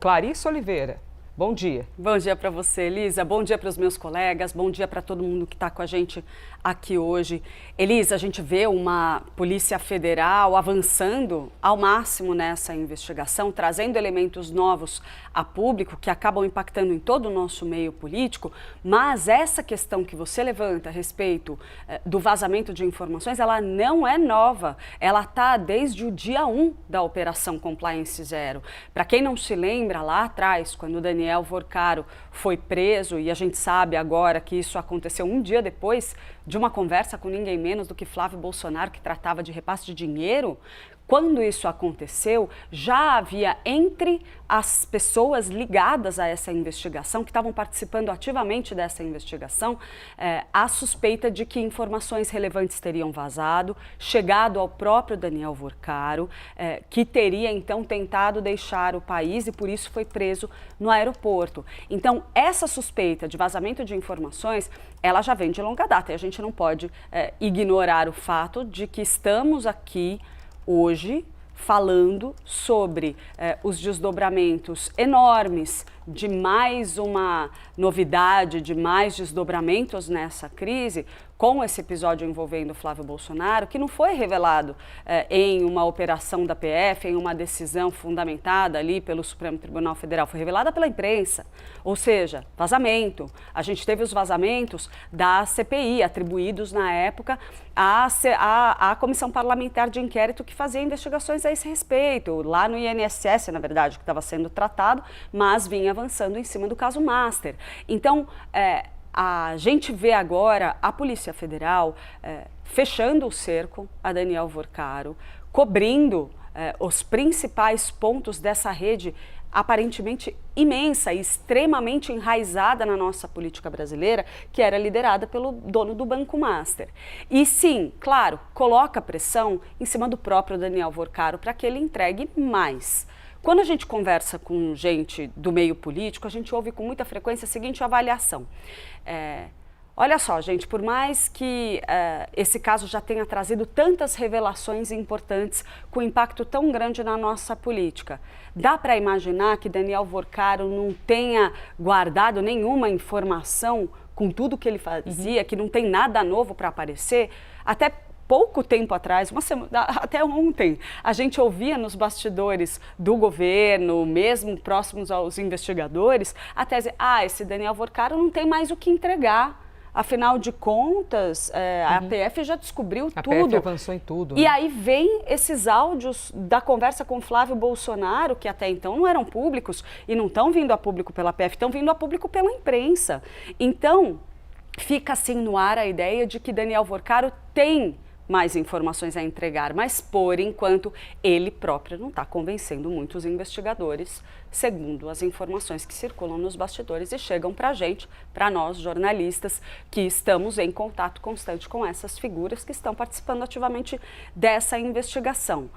Clarice Oliveira, bom dia. Bom dia para você, Elisa. Bom dia para os meus colegas. Bom dia para todo mundo que está com a gente aqui hoje. Elisa, a gente vê uma Polícia Federal avançando ao máximo nessa investigação, trazendo elementos novos a público que acabam impactando em todo o nosso meio político, mas essa questão que você levanta a respeito do vazamento de informações, ela não é nova. Ela está desde o dia 1 da Operação Compliance Zero. Para quem não se lembra, lá atrás, quando o Daniel Vorcaro foi preso, e a gente sabe agora que isso aconteceu um dia depois de uma conversa com ninguém menos do que Flávio Bolsonaro, que tratava de repasse de dinheiro. Quando isso aconteceu, já havia entre as pessoas ligadas a essa investigação, que estavam participando ativamente dessa investigação, a suspeita de que informações relevantes teriam vazado, chegado ao próprio Daniel Vorcaro, que teria então tentado deixar o país e por isso foi preso no aeroporto. Então, essa suspeita de vazamento de informações, ela já vem de longa data e a gente não pode ignorar o fato de que estamos aqui hoje falando sobre os desdobramentos enormes de mais uma novidade, de mais desdobramentos nessa crise, com esse episódio envolvendo Flávio Bolsonaro, que não foi revelado em uma operação da PF, em uma decisão fundamentada ali pelo Supremo Tribunal Federal, foi revelada pela imprensa, ou seja, vazamento. A gente teve os vazamentos da CPI, atribuídos na época à Comissão Parlamentar de Inquérito que fazia investigações a esse respeito, lá no INSS, na verdade, que estava sendo tratado, mas vinha avançando em cima do caso Master. Então, a gente vê agora a Polícia Federal fechando o cerco a Daniel Vorcaro, cobrindo os principais pontos dessa rede aparentemente imensa e extremamente enraizada na nossa política brasileira, que era liderada pelo dono do Banco Master. E sim, claro, coloca pressão em cima do próprio Daniel Vorcaro para que ele entregue mais. Quando a gente conversa com gente do meio político, a gente ouve com muita frequência a seguinte avaliação. Olha só, gente, por mais que esse caso já tenha trazido tantas revelações importantes com impacto tão grande na nossa política, dá para imaginar que Daniel Vorcaro não tenha guardado nenhuma informação com tudo que ele fazia, que não tem nada novo para aparecer? Até pouco tempo atrás, até ontem, a gente ouvia nos bastidores do governo, mesmo próximos aos investigadores, a tese, esse Daniel Vorcaro não tem mais o que entregar. Afinal de contas, a PF já descobriu tudo. A PF avançou em tudo. E aí vem esses áudios da conversa com Flávio Bolsonaro, que até então não eram públicos, e não estão vindo a público pela PF, estão vindo a público pela imprensa. Então, fica assim no ar a ideia de que Daniel Vorcaro tem mais informações a entregar, mas por enquanto ele próprio não está convencendo muitos investigadores, segundo as informações que circulam nos bastidores e chegam para a gente, para nós jornalistas, que estamos em contato constante com essas figuras que estão participando ativamente dessa investigação.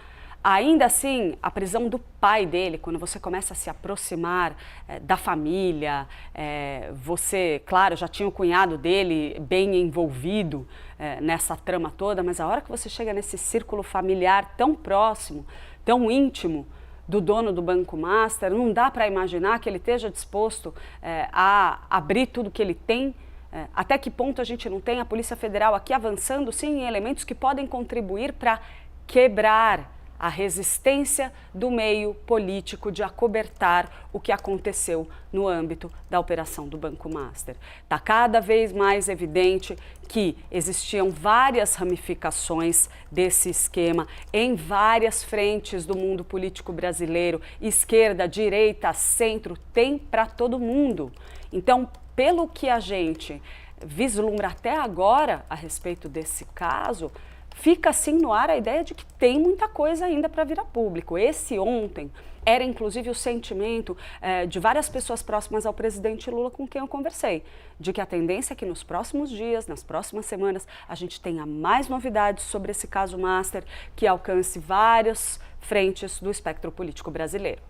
Ainda assim, a prisão do pai dele, quando você começa a se aproximar da família, você, claro, já tinha o cunhado dele bem envolvido nessa trama toda, mas a hora que você chega nesse círculo familiar tão próximo, tão íntimo do dono do Banco Master, não dá para imaginar que ele esteja disposto a abrir tudo que ele tem. Até que ponto a gente não tem a Polícia Federal aqui avançando, sim, em elementos que podem contribuir para quebrar a resistência do meio político de acobertar o que aconteceu no âmbito da operação do Banco Master. Está cada vez mais evidente que existiam várias ramificações desse esquema em várias frentes do mundo político brasileiro, esquerda, direita, centro, tem para todo mundo. Então, pelo que a gente vislumbra até agora a respeito desse caso, fica assim no ar a ideia de que tem muita coisa ainda para vir a público. Esse ontem era inclusive o sentimento de várias pessoas próximas ao presidente Lula com quem eu conversei, de que a tendência é que nos próximos dias, nas próximas semanas, a gente tenha mais novidades sobre esse caso Master que alcance várias frentes do espectro político brasileiro.